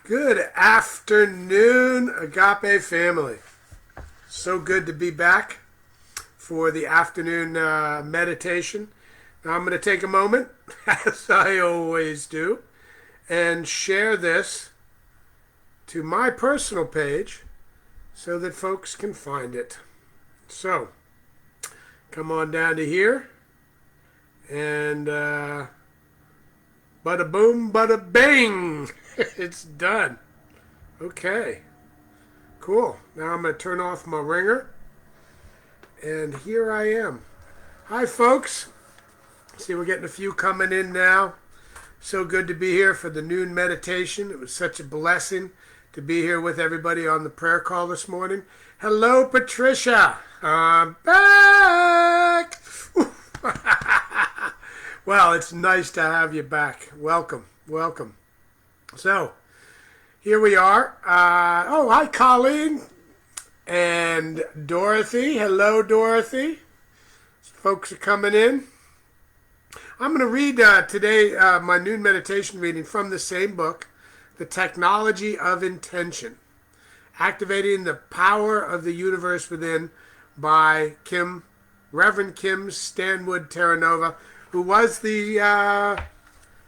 Good afternoon, Agape family. So good to be back for the afternoon meditation. Now I'm going to take a moment, as I always do, and share this to my personal page so that folks can find it. So, come on down to here, and bada boom, bada bang. It's done. Okay. Cool. Now I'm going to turn off my ringer. And here I am. Hi, folks. See, we're getting a few coming in now. So good to be here for the noon meditation. It was such a blessing to be here with everybody on the prayer call this morning. Hello, Patricia. I'm back. Well, it's nice to have you back. Welcome. Welcome. So, here we are. Hi, Colleen and Dorothy. Hello, Dorothy. Folks are coming in. I'm going to read today my noon meditation reading from the same book, The Technology of Intention, Activating the Power of the Universe Within by Reverend Kim Stanwood Terranova, who was the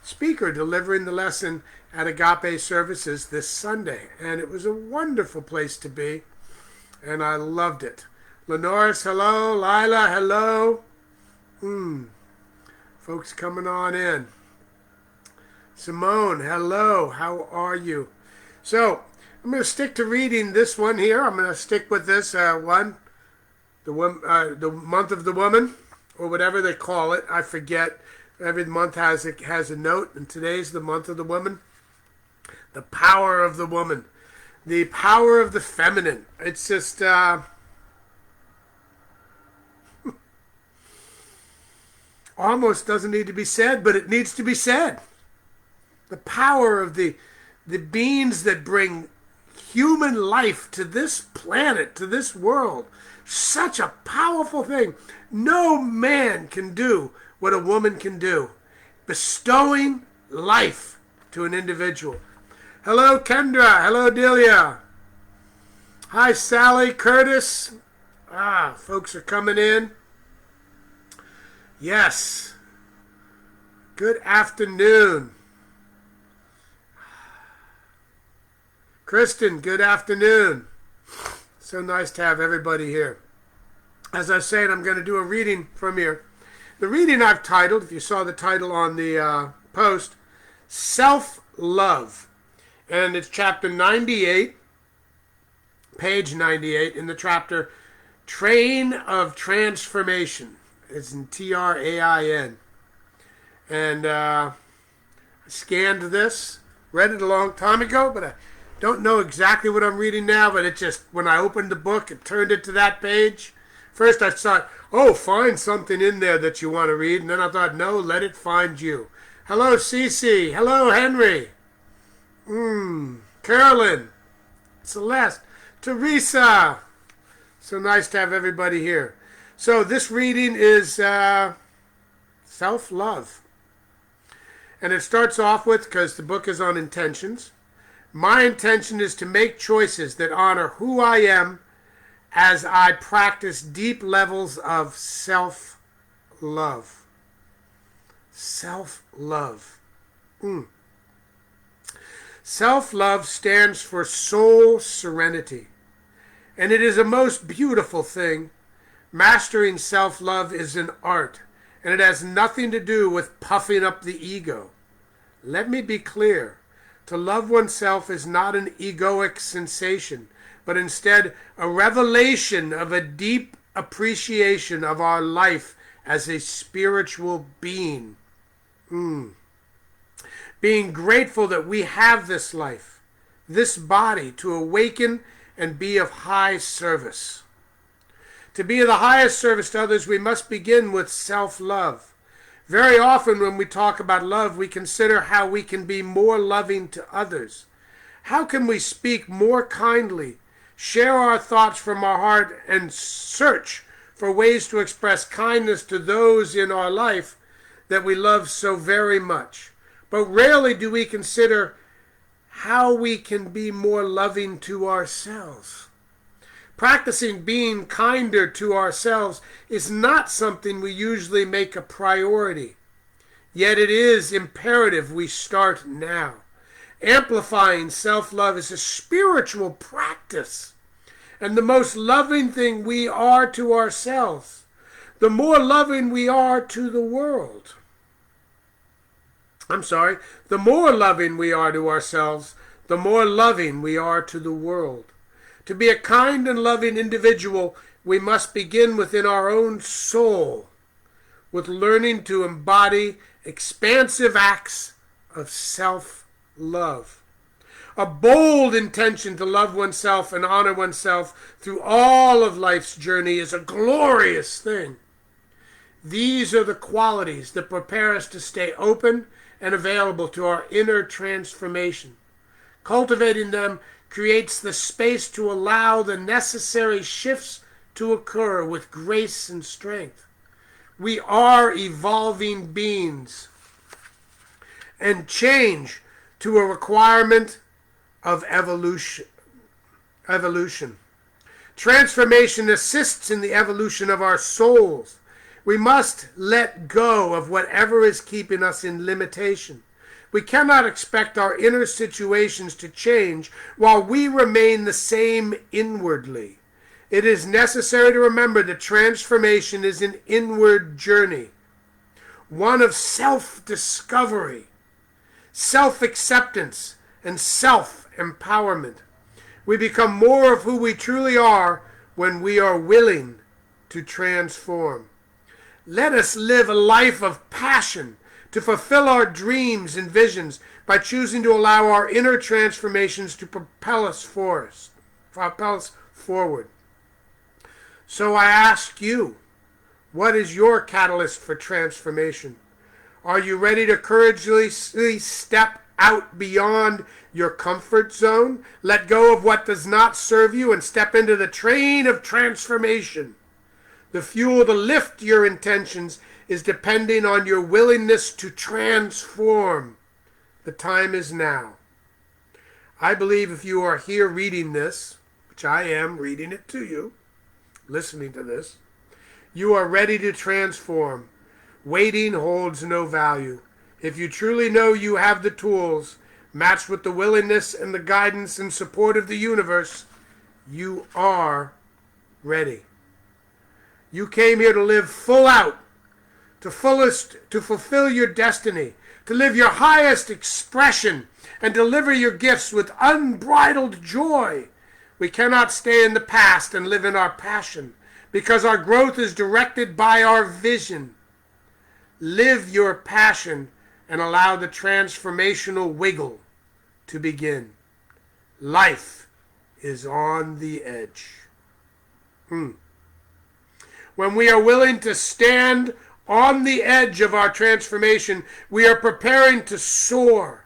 speaker delivering the lesson at Agape Services this Sunday, and it was a wonderful place to be, and I loved it. Lenoris, hello. Lila, hello. Folks coming on in. Simone, hello. How are you? So, I'm going to stick to reading this one here. I'm going to stick with this one, the Month of the Woman, or whatever they call it. I forget. Every month has a note, and today's the Month of the Woman. The power of the woman. The power of the feminine. It's just, almost doesn't need to be said, but it needs to be said. The power of the beings that bring human life to this planet, to this world. Such a powerful thing. No man can do what a woman can do. Bestowing life to an individual. Hello, Kendra. Hello, Delia. Hi, Sally, Curtis. Folks are coming in. Yes. Good afternoon. Kristen, good afternoon. So nice to have everybody here. As I was saying, I'm going to do a reading from here. The reading I've titled, if you saw the title on the post, Self-Love. And it's chapter 98, page 98, in the chapter Train of Transformation. It's in Train. And I scanned this, read it a long time ago, but I don't know exactly what I'm reading now, but it just, when I opened the book, it turned it to that page. First I thought, find something in there that you want to read, and then I thought, no, let it find you. Hello, Cece. Hello, Henry. Carolyn, Celeste, Teresa. So nice to have everybody here. So this reading is self-love. And it starts off with, because the book is on intentions, my intention is to make choices that honor who I am as I practice deep levels of self-love. Self-love. Self-love stands for soul serenity, and it is a most beautiful thing. Mastering self-love is an art, and it has nothing to do with puffing up the ego. Let me be clear. To love oneself is not an egoic sensation, but instead a revelation of a deep appreciation of our life as a spiritual being. Being grateful that we have this life, this body, to awaken and be of high service. To be of the highest service to others, we must begin with self-love. Very often when we talk about love, we consider how we can be more loving to others. How can we speak more kindly, share our thoughts from our heart, and search for ways to express kindness to those in our life that we love so very much? But rarely do we consider how we can be more loving to ourselves. Practicing being kinder to ourselves is not something we usually make a priority. Yet it is imperative we start now. Amplifying self-love is a spiritual practice. And the most loving thing we are to ourselves, the more loving we are to the world. The more loving we are to ourselves, the more loving we are to the world. To be a kind and loving individual, we must begin within our own soul, with learning to embody expansive acts of self-love. A bold intention to love oneself and honor oneself through all of life's journey is a glorious thing. These are the qualities that prepare us to stay open and available to our inner transformation. Cultivating them creates the space to allow the necessary shifts to occur with grace and strength. We are evolving beings, and change to a requirement of evolution. Transformation assists in the evolution of our souls. We must let go of whatever is keeping us in limitation. We cannot expect our inner situations to change while we remain the same inwardly. It is necessary to remember that transformation is an inward journey, one of self-discovery, self-acceptance, and self-empowerment. We become more of who we truly are when we are willing to transform. Let us live a life of passion to fulfill our dreams and visions by choosing to allow our inner transformations to propel us forward. So I ask you, what is your catalyst for transformation? Are you ready to courageously step out beyond your comfort zone? Let go of what does not serve you and step into the train of transformation. The fuel to lift your intentions is depending on your willingness to transform. The time is now. I believe if you are here reading this, which I am reading it to you, listening to this, you are ready to transform. Waiting holds no value. If you truly know you have the tools, matched with the willingness and the guidance and support of the universe, you are ready. You came here to live full out, to fulfill your destiny, to live your highest expression, and deliver your gifts with unbridled joy. We cannot stay in the past and live in our passion, because our growth is directed by our vision. Live your passion and allow the transformational wiggle to begin. Life is on the edge. When we are willing to stand on the edge of our transformation, we are preparing to soar.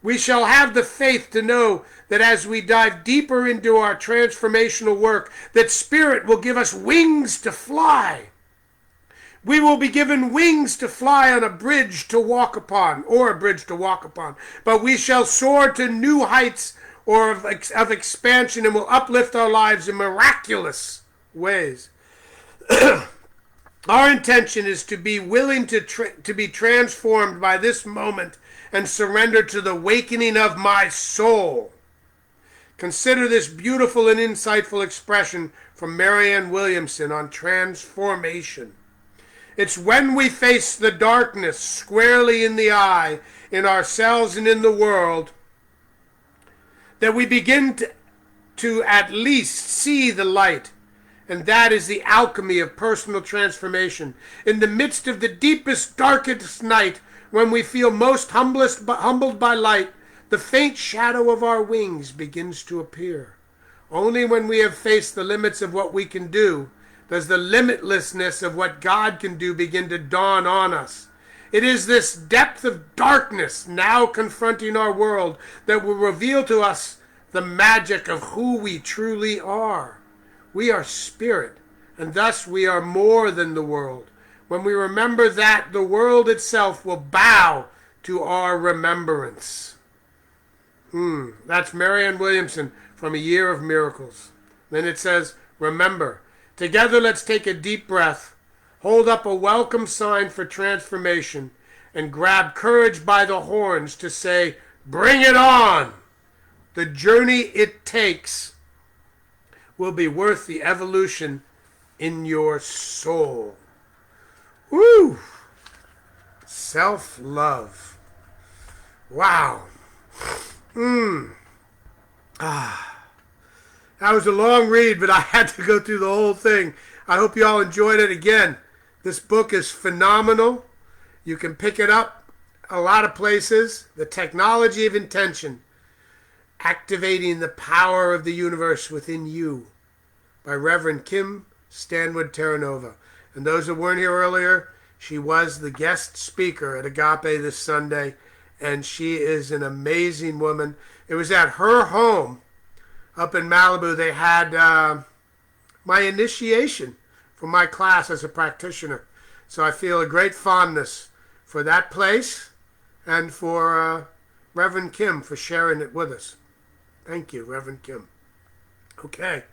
We shall have the faith to know that as we dive deeper into our transformational work, that Spirit will give us wings to fly. We will be given wings to fly on a bridge to walk upon, but we shall soar to new heights of expansion and will uplift our lives in miraculous ways. Our intention is to be willing to be transformed by this moment and surrender to the awakening of my soul. Consider this beautiful and insightful expression from Marianne Williamson on transformation. It's when we face the darkness squarely in the eye, in ourselves and in the world, that we begin to at least see the light. And that is the alchemy of personal transformation. In the midst of the deepest, darkest night, when we feel most humbled by light, the faint shadow of our wings begins to appear. Only when we have faced the limits of what we can do does the limitlessness of what God can do begin to dawn on us. It is this depth of darkness now confronting our world that will reveal to us the magic of who we truly are. We are spirit, and thus we are more than the world. When we remember that, the world itself will bow to our remembrance. That's Marianne Williamson from A Year of Miracles. Then it says, remember, together let's take a deep breath, hold up a welcome sign for transformation, and grab courage by the horns to say, bring it on! The journey it takes will be worth the evolution in your soul. Woo! Self-love. Wow. That was a long read, but I had to go through the whole thing. I hope you all enjoyed it. Again, this book is phenomenal. You can pick it up a lot of places. The Technology of Intention, Activating the Power of the Universe Within You, by Reverend Kim Stanwood Terranova. And those that weren't here earlier, she was the guest speaker at Agape this Sunday, and she is an amazing woman. It was at her home up in Malibu. They had my initiation for my class as a practitioner. So I feel a great fondness for that place and for Reverend Kim for sharing it with us. Thank you, Reverend Kim. Okay,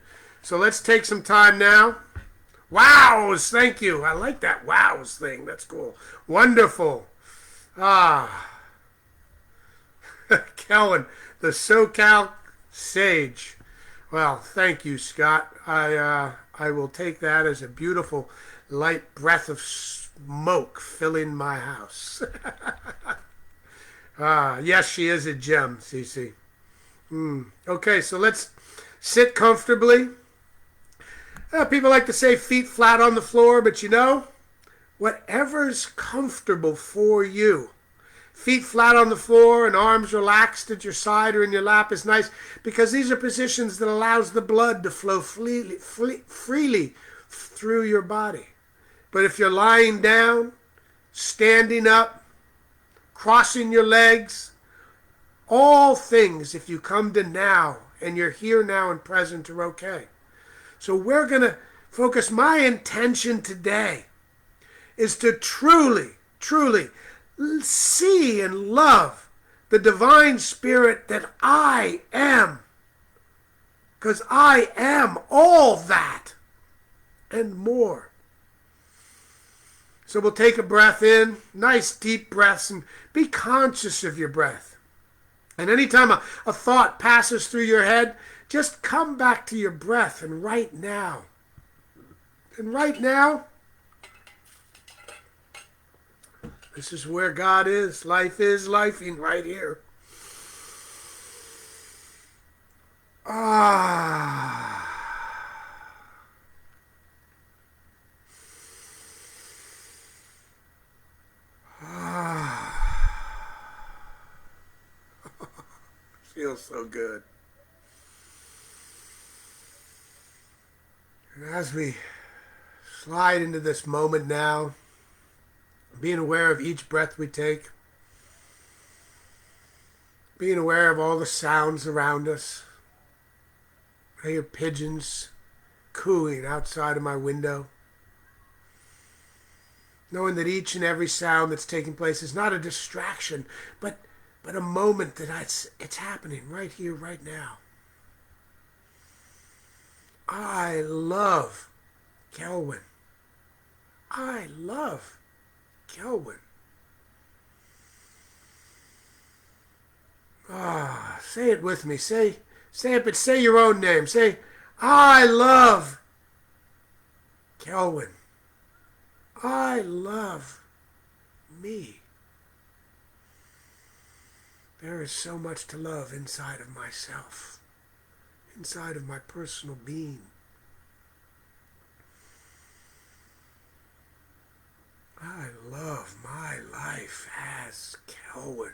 so let's take some time now. Wows, thank you. I like that wows thing. That's cool. Wonderful. Kelvin, the SoCal Sage. Well, thank you, Scott. I will take that as a beautiful light breath of smoke filling my house. Yes, she is a gem, Cece. Okay, so let's sit comfortably. People like to say feet flat on the floor, but you know, whatever's comfortable for you. Feet flat on the floor and arms relaxed at your side or in your lap is nice because these are positions that allows the blood to flow freely through your body. But if you're lying down, standing up, crossing your legs, all things, if you come to now and you're here now and present, are okay. So we're going to focus. My intention today is to truly, truly see and love the divine spirit that I am. Because I am all that and more. So we'll take a breath in, nice deep breaths, and be conscious of your breath. And anytime a thought passes through your head, just come back to your breath and right now. And right now, this is where God is. Life is lifing right here. Feels so good. And as we slide into this moment now, being aware of each breath we take, being aware of all the sounds around us. I hear pigeons cooing outside of my window. Knowing that each and every sound that's taking place is not a distraction, but a moment that it's happening right here, right now. I love Kelvin. I love Kelvin. Say it with me. Say it, but say your own name. Say, I love Kelvin. I love me. There is so much to love inside of myself, inside of my personal being. I love my life as Kelvin.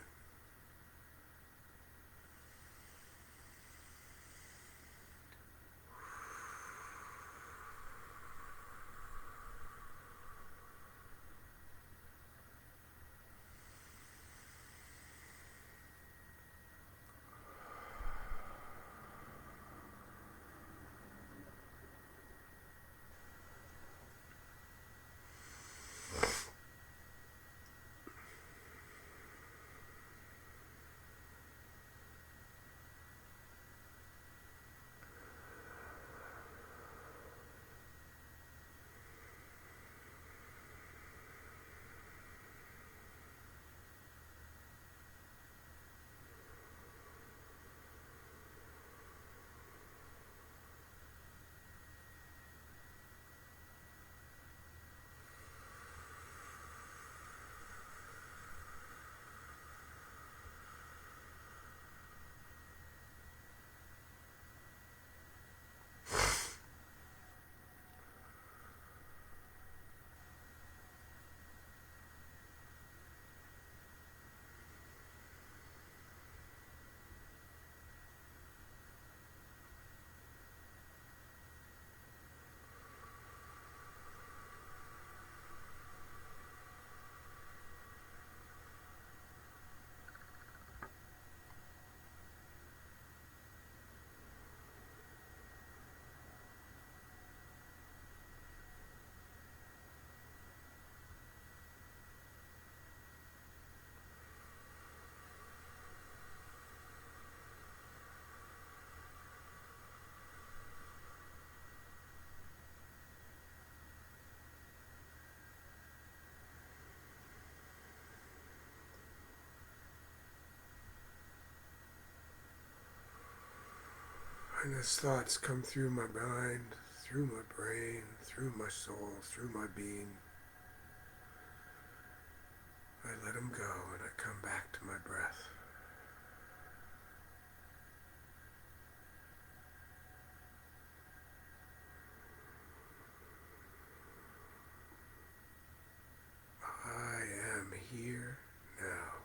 And as thoughts come through my mind, through my brain, through my soul, through my being, I let them go and I come back to my breath. I am here now.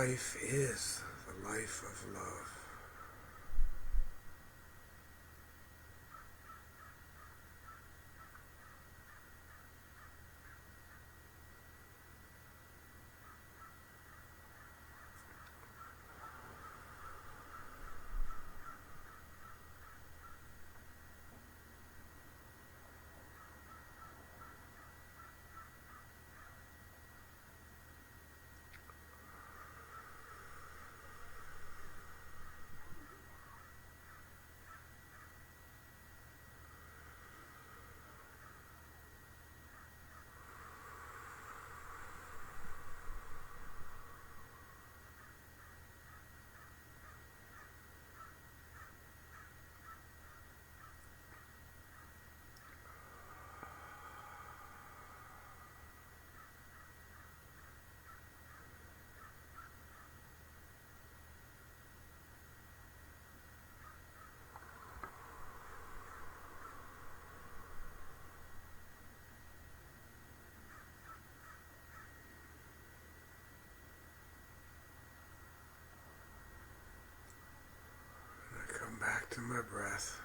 life is the life of love. I come back to my breath.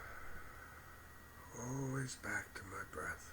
Always back to my breath.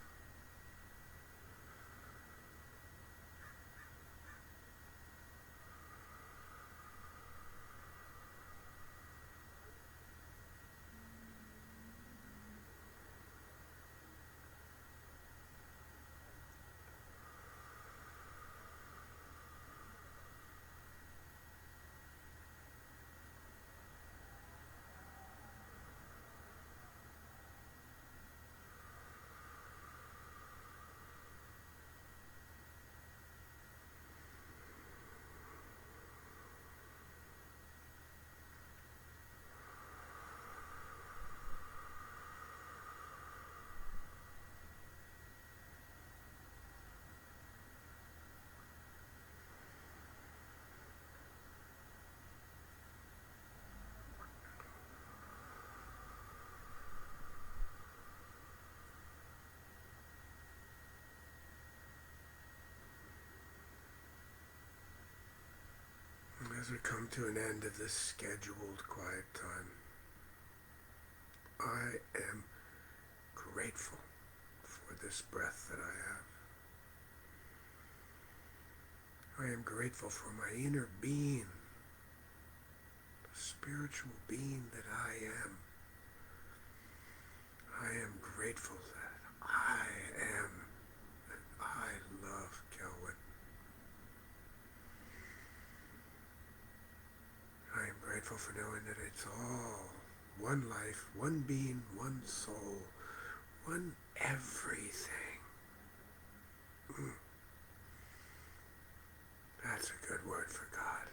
As we come to an end of this scheduled quiet time, I am grateful for this breath that I have. I am grateful for my inner being, the spiritual being that I am. I am grateful that I love Kelwyn. I am grateful for knowing that it's all one life, one being, one soul, one everything. That's a good word for God.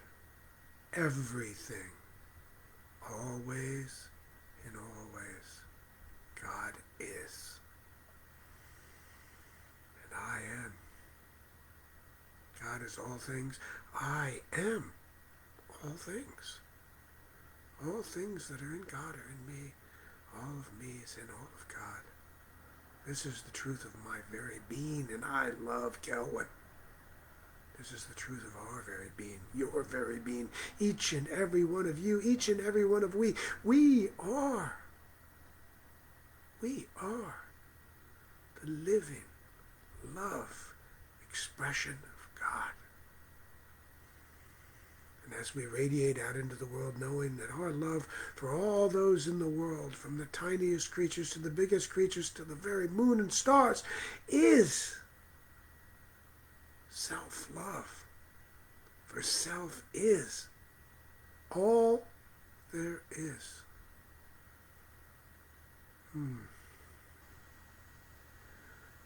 Everything. Always, in all ways, God is. And I am. God is all things. I am all things. All things that are in God are in me. All of me is in all of God. This is the truth of my very being, and I love Kelwyn. This is the truth of our very being, your very being, each and every one of you, each and every one of we. We are the living love expression of God. And as we radiate out into the world, knowing that our love for all those in the world, from the tiniest creatures to the biggest creatures to the very moon and stars, is self-love. For self is all there is.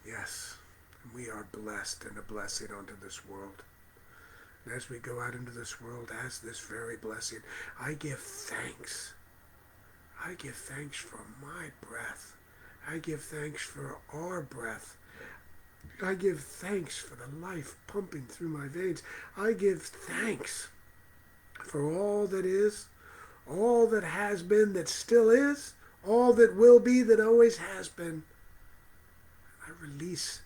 Yes, and we are blessed and a blessing unto this world. And as we go out into this world as this very blessing, I give thanks. I give thanks for my breath. I give thanks for our breath. I give thanks for the life pumping through my veins. I give thanks for all that is, all that has been, that still is, all that will be, that always has been. I release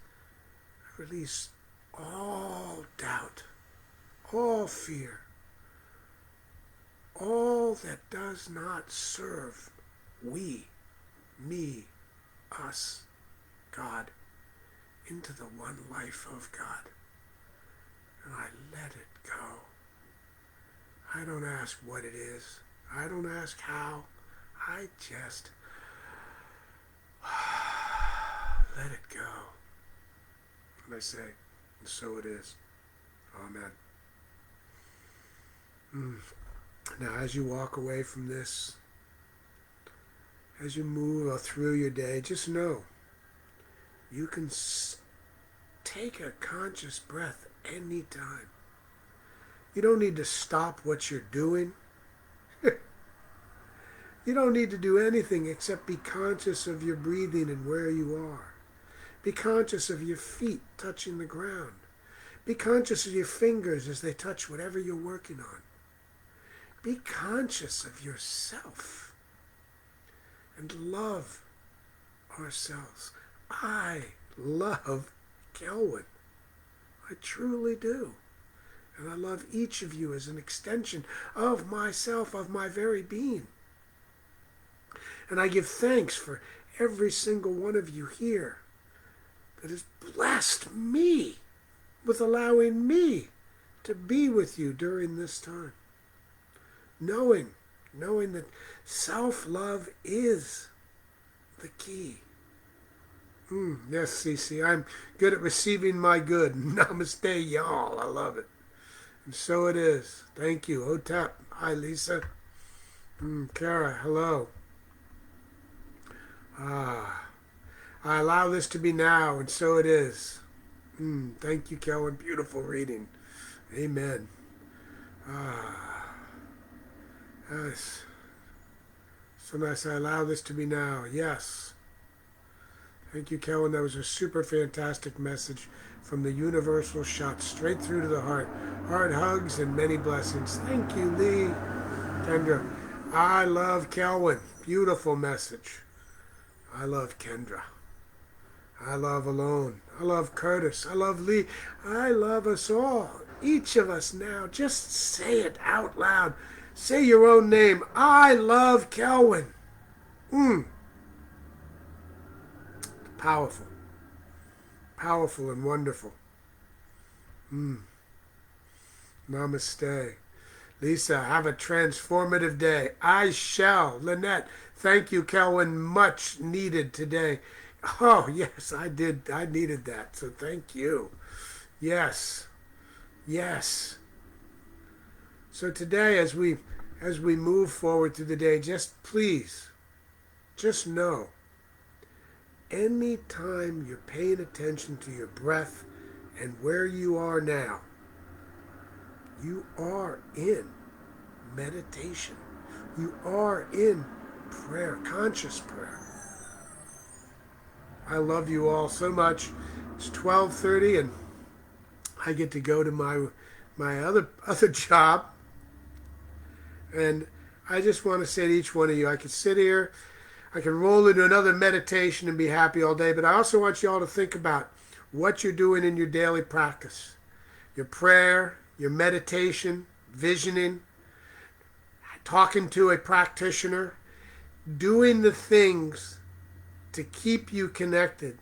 all doubt, all fear, all that does not serve we, me, us, God, into the one life of God. And I let it go. I don't ask what it is. I don't ask how. I just let it go. And I say, and so it is. Amen. Now, as you walk away from this, as you move through your day, just know you can take a conscious breath anytime. You don't need to stop what you're doing. You don't need to do anything except be conscious of your breathing and where you are. Be conscious of your feet touching the ground. Be conscious of your fingers as they touch whatever you're working on. Be conscious of yourself and love ourselves. I love Kelwin. I truly do. And I love each of you as an extension of myself, of my very being. And I give thanks for every single one of you here that has blessed me with allowing me to be with you during this time. Knowing that self-love is the key. Yes, Cece, I'm good at receiving my good. Namaste, y'all. I love it. And so it is. Thank you. Hotep. Hi, Lisa. Kara, hello. I allow this to be now, and so it is. Thank you, Kelvin. Beautiful reading. Amen. Yes. So nice. I allow this to be now. Yes. Thank you, Kelvin. That was a super fantastic message from the universal shot straight through to the heart. Heart hugs and many blessings. Thank you, Lee. Kendra. I love Kelvin. Beautiful message. I love Kendra. I love Alone. I love Curtis. I love Lee. I love us all. Each of us now. Just say it out loud. Say your own name. I love Kelvin. Powerful. Powerful and wonderful. Namaste. Lisa, have a transformative day. I shall. Lynette, thank you, Kelvin. Much needed today. Oh, yes, I did. I needed that. So thank you. Yes. Yes. So today, as we move forward through the day, just please, just know, anytime you're paying attention to your breath and where you are now, you are in meditation. You are in prayer, conscious prayer. I love you all so much. It's 12:30 and I get to go to my other job. And I just want to say to each one of you, I could sit here, I can roll into another meditation and be happy all day, but I also want you all to think about what you're doing in your daily practice. Your prayer, your meditation, visioning, talking to a practitioner, doing the things to keep you connected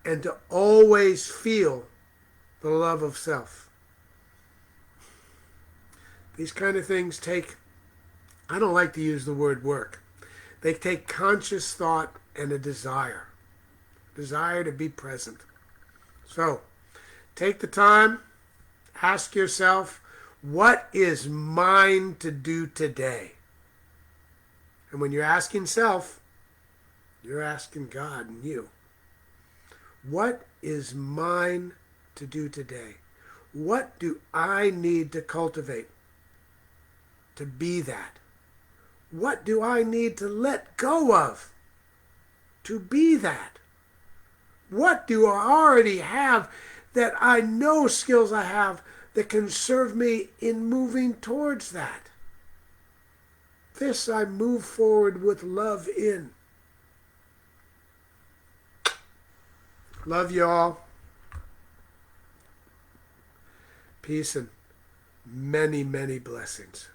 and to always feel the love of self. These kind of things take, I don't like to use the word work. They take conscious thought and a desire to be present. So, take the time, ask yourself, what is mine to do today? And when you're asking self, you're asking God and you. What is mine to do today? What do I need to cultivate to be that? What do I need to let go of to be that? What do I already have that I know skills I have that can serve me in moving towards that? This I move forward with love in. Love you all. Peace and many, many blessings.